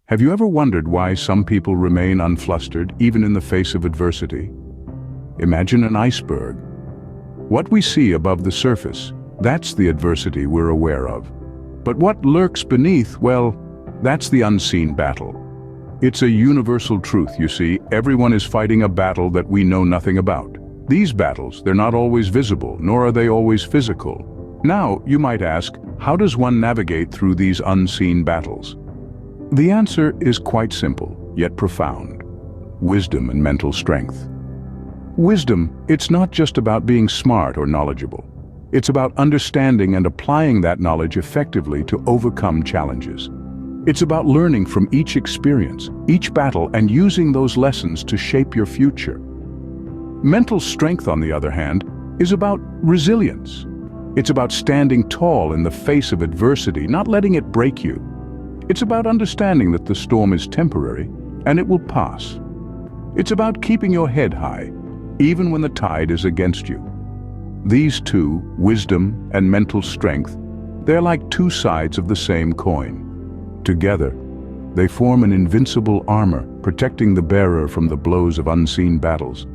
Have you ever wondered why some people remain unflustered even in the face of adversity? Imagine an iceberg. What we see above the surface, that's the adversity we're aware of. But what lurks beneath, well, that's the unseen battle. It's a universal truth, you see. Everyone is fighting a battle that we know nothing about. These battles, they're not always visible, nor are they always physical. Now, you might ask, how does one navigate through these unseen battles? The answer is quite simple, yet profound. Wisdom and mental strength. Wisdom, it's not just about being smart or knowledgeable. It's about understanding and applying that knowledge effectively to overcome challenges. It's about learning from each experience, each battle, and using those lessons to shape your future. Mental strength, on the other hand, is about resilience. It's about standing tall in the face of adversity, not letting it break you. It's about understanding that the storm is temporary and it will pass. It's about keeping your head high, even when the tide is against you. These two, wisdom and mental strength, they're like two sides of the same coin. Together, they form an invincible armor, protecting the bearer from the blows of unseen battles.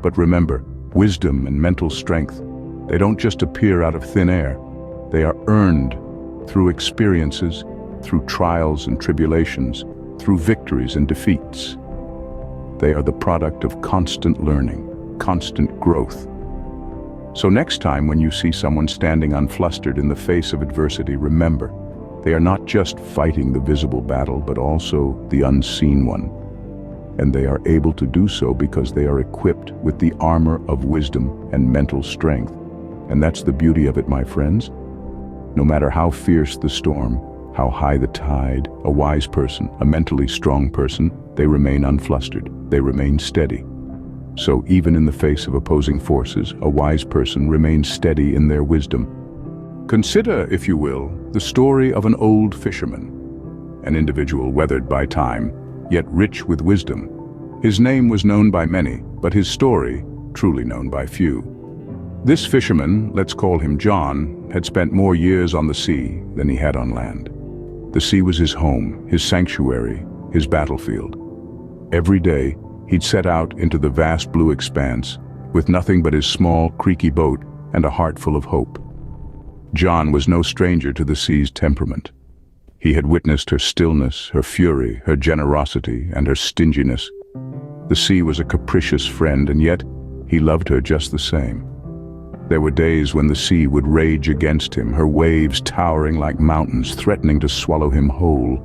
But remember, wisdom and mental strength, they don't just appear out of thin air. They are earned through experiences, through trials and tribulations, through victories and defeats. They are the product of constant learning, constant growth. So next time when you see someone standing unflustered in the face of adversity, remember, they are not just fighting the visible battle, but also the unseen one. And they are able to do so because they are equipped with the armor of wisdom and mental strength. And that's the beauty of it, my friends. No matter how fierce the storm, how high the tide, a wise person, a mentally strong person, they remain unflustered, they remain steady. So even in the face of opposing forces, a wise person remains steady in their wisdom. Consider, if you will, the story of an old fisherman, an individual weathered by time, yet rich with wisdom. His name was known by many, but his story truly known by few. This fisherman, let's call him John, had spent more years on the sea than he had on land. The sea was his home, his sanctuary, his battlefield. Every day, he'd set out into the vast blue expanse with nothing but his small, creaky boat and a heart full of hope. John was no stranger to the sea's temperament. He had witnessed her stillness, her fury, her generosity, and her stinginess. The sea was a capricious friend, and yet he loved her just the same. There were days when the sea would rage against him, her waves towering like mountains, threatening to swallow him whole.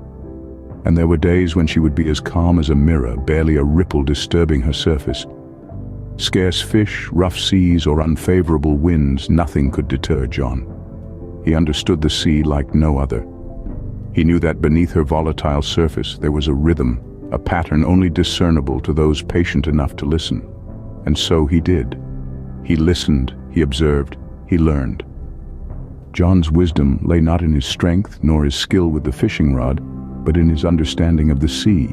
And there were days when she would be as calm as a mirror, barely a ripple disturbing her surface. Scarce fish, rough seas, or unfavorable winds, nothing could deter John. He understood the sea like no other. He knew that beneath her volatile surface there was a rhythm, a pattern only discernible to those patient enough to listen. And so he did. He listened, he observed, he learned. John's wisdom lay not in his strength nor his skill with the fishing rod, but in his understanding of the sea.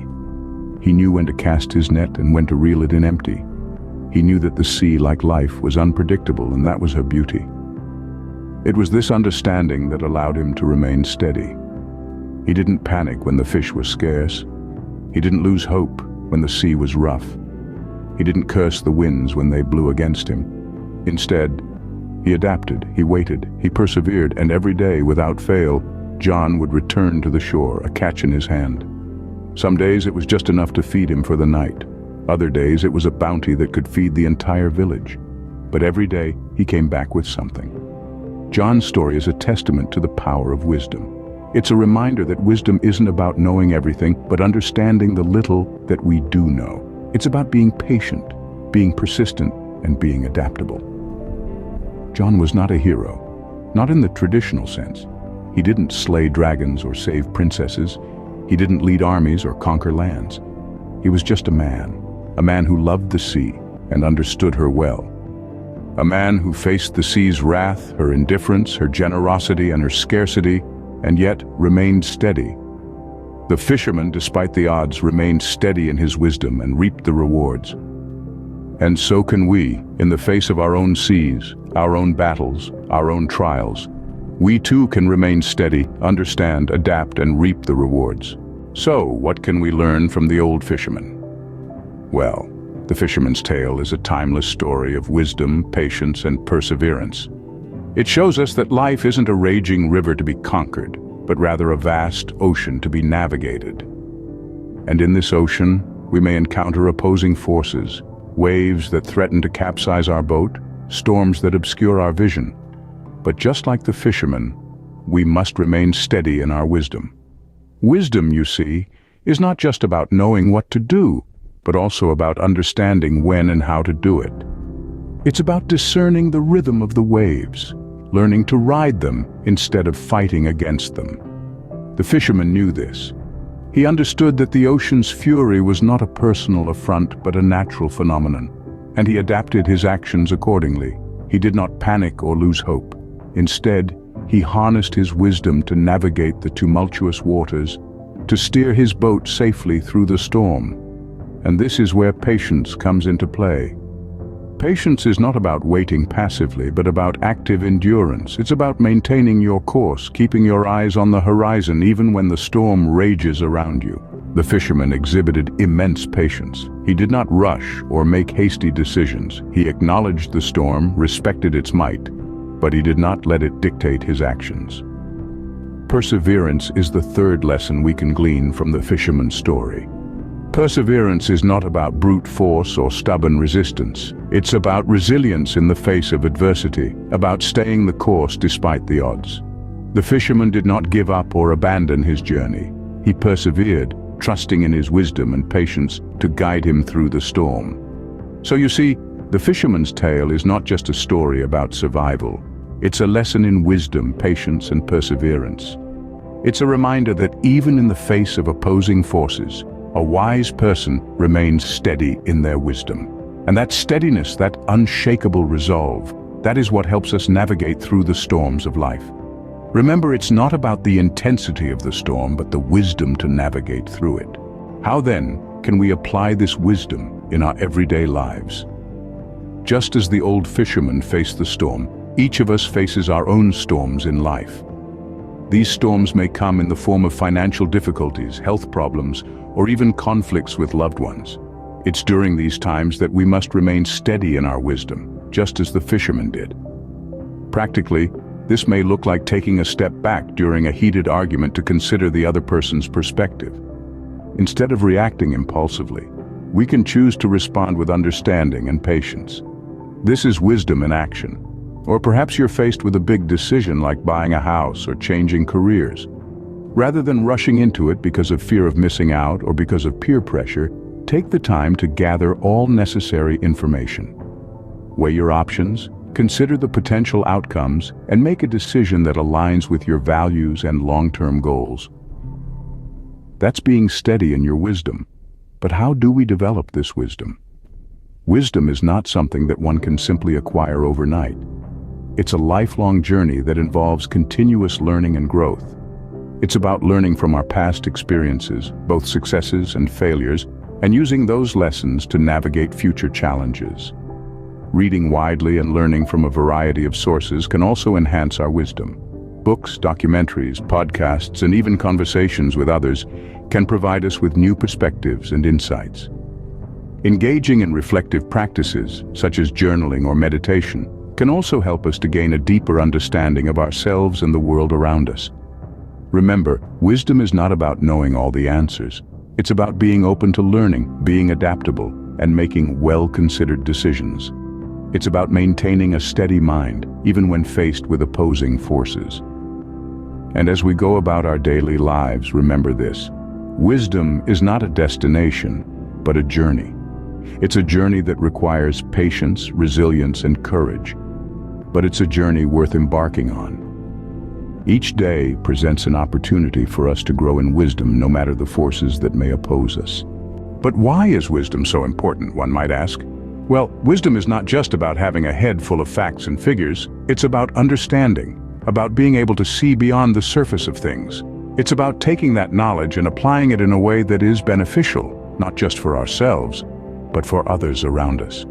He knew when to cast his net and when to reel it in empty. He knew that the sea, like life, was unpredictable, and that was her beauty. It was this understanding that allowed him to remain steady. He didn't panic when the fish were scarce. He didn't lose hope when the sea was rough. He didn't curse the winds when they blew against him. Instead, he adapted, he waited, he persevered, and every day, without fail, John would return to the shore, a catch in his hand. Some days it was just enough to feed him for the night. Other days it was a bounty that could feed the entire village. But every day he came back with something. John's story is a testament to the power of wisdom. It's a reminder that wisdom isn't about knowing everything, but understanding the little that we do know. It's about being patient, being persistent, and being adaptable. John was not a hero, not in the traditional sense. He didn't slay dragons or save princesses. He didn't lead armies or conquer lands. He was just a man who loved the sea and understood her well. A man who faced the sea's wrath, her indifference, her generosity, and her scarcity, and yet remained steady. The fisherman, despite the odds, remained steady in his wisdom and reaped the rewards. And so can we, in the face of our own seas, our own battles, our own trials. We too can remain steady, understand, adapt, and reap the rewards. So, what can we learn from the old fisherman? Well, the fisherman's tale is a timeless story of wisdom, patience, and perseverance. It shows us that life isn't a raging river to be conquered, but rather a vast ocean to be navigated. And in this ocean, we may encounter opposing forces, waves that threaten to capsize our boat, storms that obscure our vision. But just like the fisherman, we must remain steady in our wisdom. Wisdom, you see, is not just about knowing what to do, but also about understanding when and how to do it. It's about discerning the rhythm of the waves, learning to ride them instead of fighting against them. The fisherman knew this. He understood that the ocean's fury was not a personal affront but a natural phenomenon, and he adapted his actions accordingly. He did not panic or lose hope. Instead, he harnessed his wisdom to navigate the tumultuous waters, to steer his boat safely through the storm. And this is where patience comes into play. Patience is not about waiting passively, but about active endurance. It's about maintaining your course, keeping your eyes on the horizon even when the storm rages around you. The fisherman exhibited immense patience. He did not rush or make hasty decisions. He acknowledged the storm, respected its might, but he did not let it dictate his actions. Perseverance is the third lesson we can glean from the fisherman's story. Perseverance is not about brute force or stubborn resistance. It's about resilience in the face of adversity, about staying the course despite the odds. The fisherman did not give up or abandon his journey. He persevered, trusting in his wisdom and patience to guide him through the storm. So you see, the fisherman's tale is not just a story about survival. It's a lesson in wisdom, patience, and perseverance. It's a reminder that even in the face of opposing forces, a wise person remains steady in their wisdom. And that steadiness, that unshakable resolve, that is what helps us navigate through the storms of life. Remember, it's not about the intensity of the storm, but the wisdom to navigate through it. How then can we apply this wisdom in our everyday lives? Just as the old fisherman faced the storm, each of us faces our own storms in life. These storms may come in the form of financial difficulties, health problems, or even conflicts with loved ones. It's during these times that we must remain steady in our wisdom, just as the fisherman did. Practically, this may look like taking a step back during a heated argument to consider the other person's perspective. Instead of reacting impulsively, we can choose to respond with understanding and patience. This is wisdom in action. Or perhaps you're faced with a big decision like buying a house or changing careers. Rather than rushing into it because of fear of missing out or because of peer pressure, take the time to gather all necessary information. Weigh your options, consider the potential outcomes, and make a decision that aligns with your values and long-term goals. That's being steady in your wisdom. But how do we develop this wisdom? Wisdom is not something that one can simply acquire overnight. It's a lifelong journey that involves continuous learning and growth. It's about learning from our past experiences, both successes and failures, and using those lessons to navigate future challenges. Reading widely and learning from a variety of sources can also enhance our wisdom. Books, documentaries, podcasts, and even conversations with others can provide us with new perspectives and insights. Engaging in reflective practices, such as journaling or meditation, can also help us to gain a deeper understanding of ourselves and the world around us. Remember, wisdom is not about knowing all the answers. It's about being open to learning, being adaptable, and making well-considered decisions. It's about maintaining a steady mind, even when faced with opposing forces. And as we go about our daily lives, remember this: wisdom is not a destination, but a journey. It's a journey that requires patience, resilience, and courage. But it's a journey worth embarking on. Each day presents an opportunity for us to grow in wisdom, no matter the forces that may oppose us. But why is wisdom so important, one might ask? Well, wisdom is not just about having a head full of facts and figures. It's about understanding, about being able to see beyond the surface of things. It's about taking that knowledge and applying it in a way that is beneficial, not just for ourselves, but for others around us.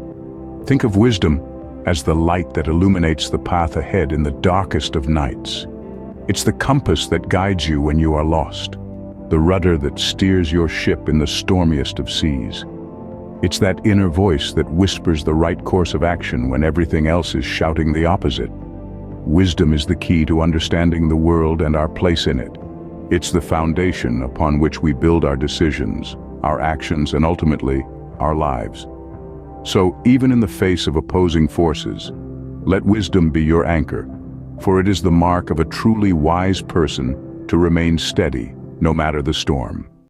Think of wisdom as the light that illuminates the path ahead in the darkest of nights. It's the compass that guides you when you are lost, the rudder that steers your ship in the stormiest of seas. It's that inner voice that whispers the right course of action when everything else is shouting the opposite. Wisdom is the key to understanding the world and our place in it. It's the foundation upon which we build our decisions, our actions, and ultimately, our lives. So, even in the face of opposing forces, let wisdom be your anchor, for it is the mark of a truly wise person to remain steady, no matter the storm.